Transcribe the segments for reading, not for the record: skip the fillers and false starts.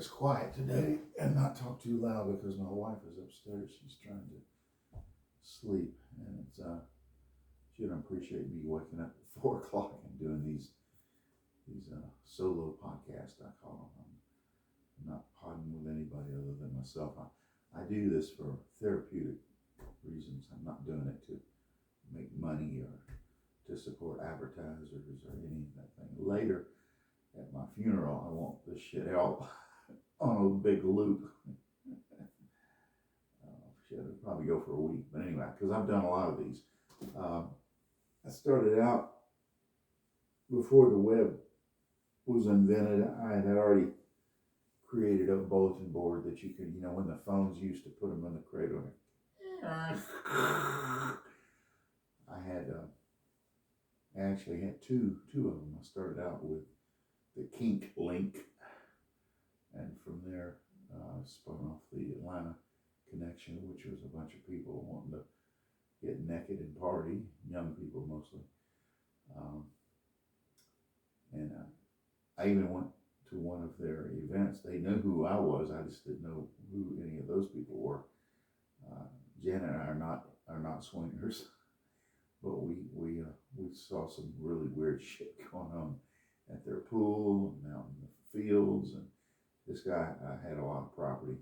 as quiet today and not talk too loud because my wife is upstairs. She's trying to sleep, and it's she don't appreciate me waking up at 4 o'clock and doing these solo podcasts, I call them. I'm not podding with anybody other than myself. I do this for therapeutic reasons. I'm not doing it to make money or to support advertisers or any of that thing. Later at my funeral, I want this shit out on a big loop. Shit, it'll probably go for a week, but anyway, because I've done a lot of these. I started out before the web was invented. I had already created a bulletin board that you could, when the phones used to put them in the cradle. I actually had two of them. I started out with the Kink Link, and from there spun off the Atlanta Connection, which was a bunch of people wanting to get naked and party, young people mostly. And I even went to one of their events. They knew who I was. I just didn't know who any of those people were. Jen and I are not swingers, but we saw some really weird shit going on at their pool and out in the fields. And this guy had a lot of property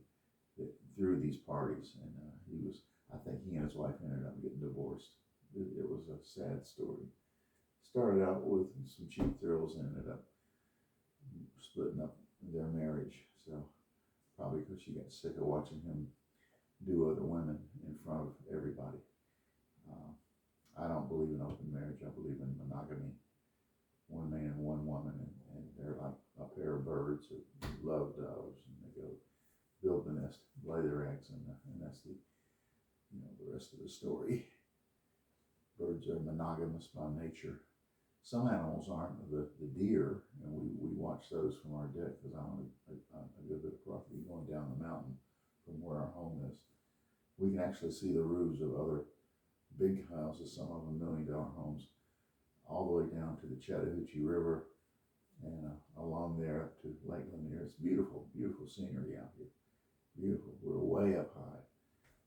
through these parties, and I think he and his wife ended up getting divorced. It was a sad story. Started out with some cheap thrills and ended up splitting up their marriage. So probably because she got sick of watching him do other women in front of everybody. I don't believe in open marriage. I believe in monogamy. One man, one woman, and they're like a pair of birds or love doves, and they go build the nest, lay their eggs, and that's the rest of the story. Birds are monogamous by nature. Some animals aren't. The deer, and we watch those from our deck because I own a good bit of property going down the mountain from where our home is. We can actually see the roofs of other big houses, some of them $1 million homes, all the way down to the Chattahoochee River and along there up to Lake Lanier. It's beautiful, beautiful scenery out here. Beautiful. We're way up high,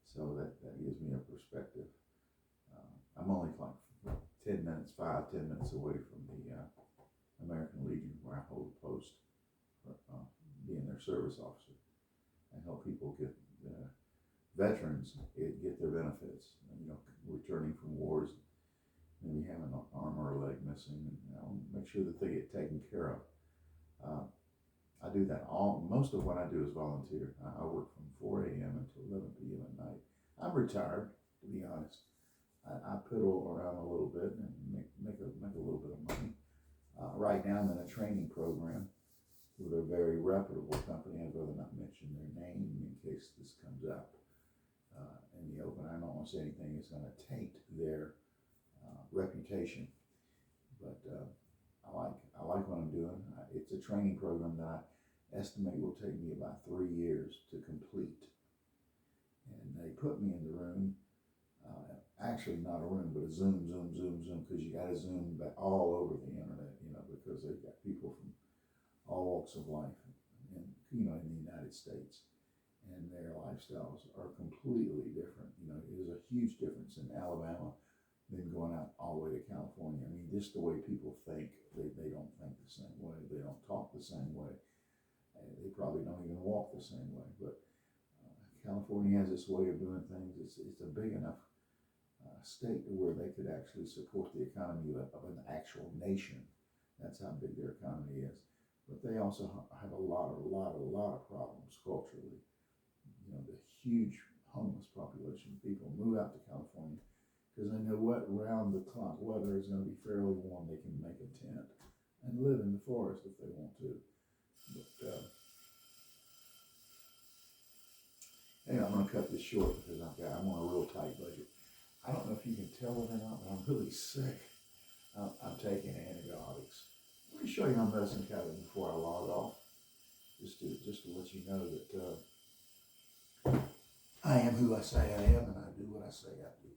so that gives me a perspective. I'm only like 5-10 minutes away from the American Legion, where I hold a post for being their service officer. I help people get veterans get their benefits, returning from wars, maybe having an arm or a leg missing, and make sure that they get taken care of. I do that most of what I do is volunteer. I work from 4 a.m. until 11 p.m. at night. I'm retired, to be honest. I piddle around a little bit and make a little bit of money. Right now I'm in a training program with a very reputable company. I'd rather not mention their name in case this comes out in the open. I don't want to say anything that's going to taint their reputation, but I like what I'm doing. It's a training program that I estimate will take me about 3 years to complete. And they put me in the room, actually not a room, but a Zoom, because you got to Zoom all over the internet, because they've got people from all walks of life, and in the United States, and their lifestyles are completely different. There's a huge difference in Alabama than going out all the way to California. I mean, just the way people think, they don't think the same way. They don't talk the same way. They probably don't even walk the same way. But California has this way of doing things. It's a big enough state where they could actually support the economy of an actual nation. That's how big their economy is. But they also have a lot of problems culturally. The huge homeless population. People move out to California because they know what round the clock weather is going to be fairly warm. They can make a tent and live in the forest if they want to. But anyway, I'm going to cut this short because I'm on a real tight budget. I don't know if you can tell it or not, but I'm really sick. I'm taking antibiotics. Let me show you my medicine cabinet before I log off, just to let you know that I am who I say I am, and I do what I say I do.